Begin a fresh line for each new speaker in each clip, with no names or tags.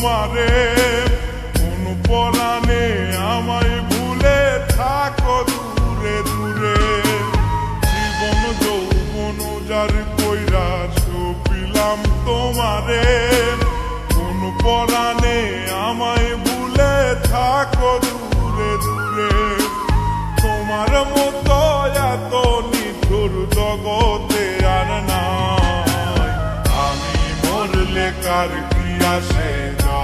তোমারে কোন পরাণে আমায় ভুলে থাকো দূরে দূরে জীবন যৌবন যার কইরা সপিলাম তোমারে কোন পরাণে আমায় ভুলে থাকো দূরে দূরে তোমার মতো এত নিঠুর জগতে আর নাই আমি মরলে কার কি আসে যায়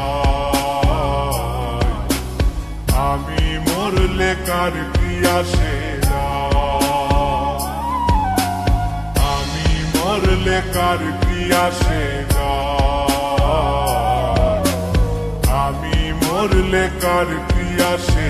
আমি মরলে কার কি আসে যায় আমি মরলে কার কি আসে যায় আমি মরলে কার কি আসে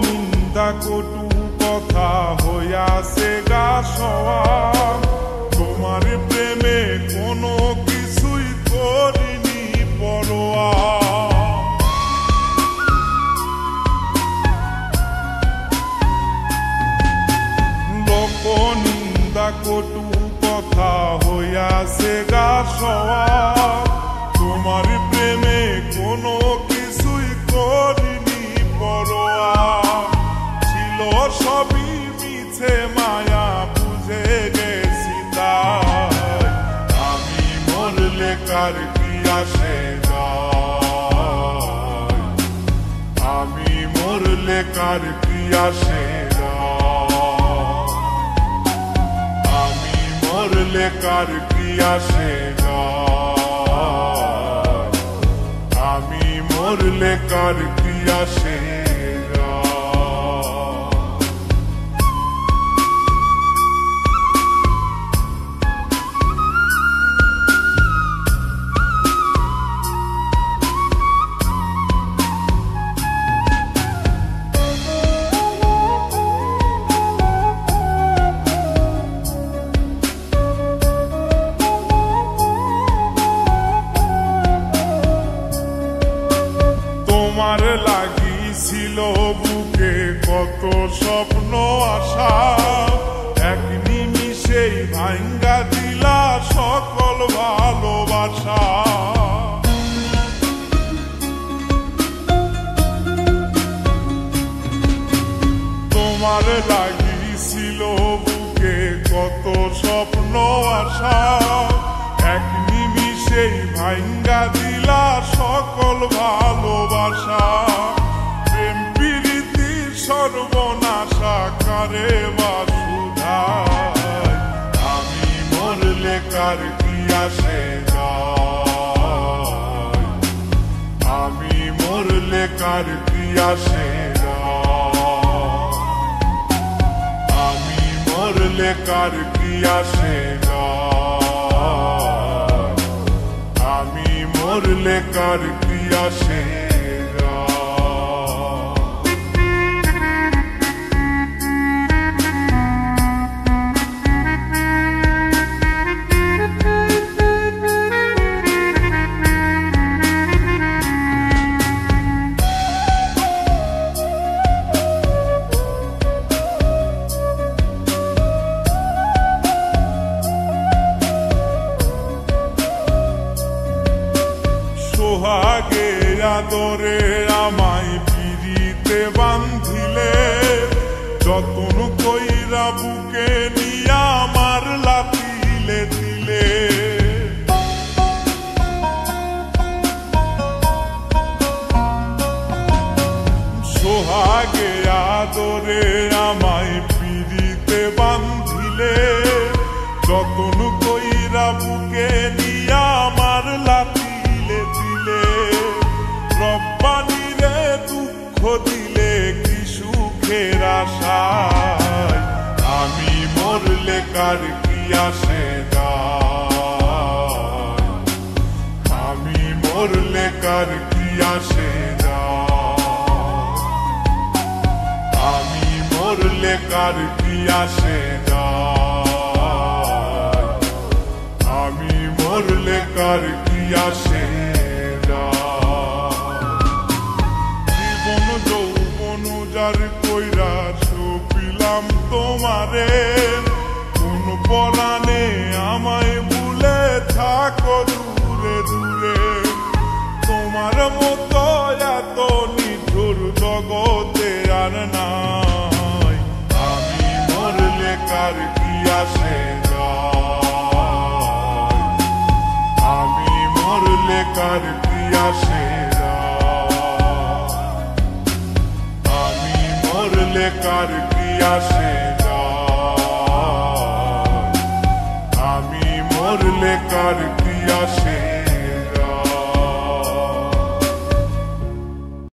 নিন্দা কটু কথা হইয়াছে গা সওয়া তোমার প্রেমে কোনো কিছুই করিনি পরোয়া লোক নিন্দা কটু কথা হইয়াছে গা সওয়া তোমার প্রেমে কোনো কিছুই করিনি পরোয়া ছিল সবই মিছে মায়া বুঝে গেছি তাই আমি মরলে কার কি আসে যায় আমি মরলে কার কি আসে যায় আমি মরলে কার কি আসে যায় আমি মরলে কার কি আসে তোমার লাগিছিল বুকে কত স্বপ্ন আশা এক নিমিষেই ভাঙ্গা দিলা সকল ভালোবাসা তোমার লাগিছিল বুকে কত স্বপ্ন আশা এক নিমিষেই ভাঙ্গা দিলা সকল ভালোবাসা প্রেম প্রীতি সর্বনাশা কারে বাসুধায় আমি মরলে কার কি আসে যায় আমি মরলে কার কি আসে যায় আমি মরলে কার কি আসে যায় আমি মরলে কার কি আসে সোহাগে আদরে আমায় পিরিতে বান্ধিলে যতন কইরা বুকে নিয়া আমার লাতিলে দিলে সোহাগে আদরে আমায় পিরিতে বান্ধিলে যতন কইরা বুকে নিয়া আমার লাতিলে দিলে রব্বানি রে দুঃখ দিলে কি সুখের আশায় আমি মরলে কার কি আসে যায় আমি মরলে কার কি আসে যায় কার কি আসে যায়, আমি মরলে কার কি আসে যায়। জীবন যৌবন যার কইরা সপিলাম তোমারে, কোন পরাণে আমায় ভুলে থাকো দূরে দূরে। তোমার মতো এত নিঠুর জগতে আর নাই, আমি মরলে কার কি আসে যায়, আমি মরলে কার কি আসে যায়, আমি মরলে কার কি আসে যায়, আমি মরলে কার কি আসে।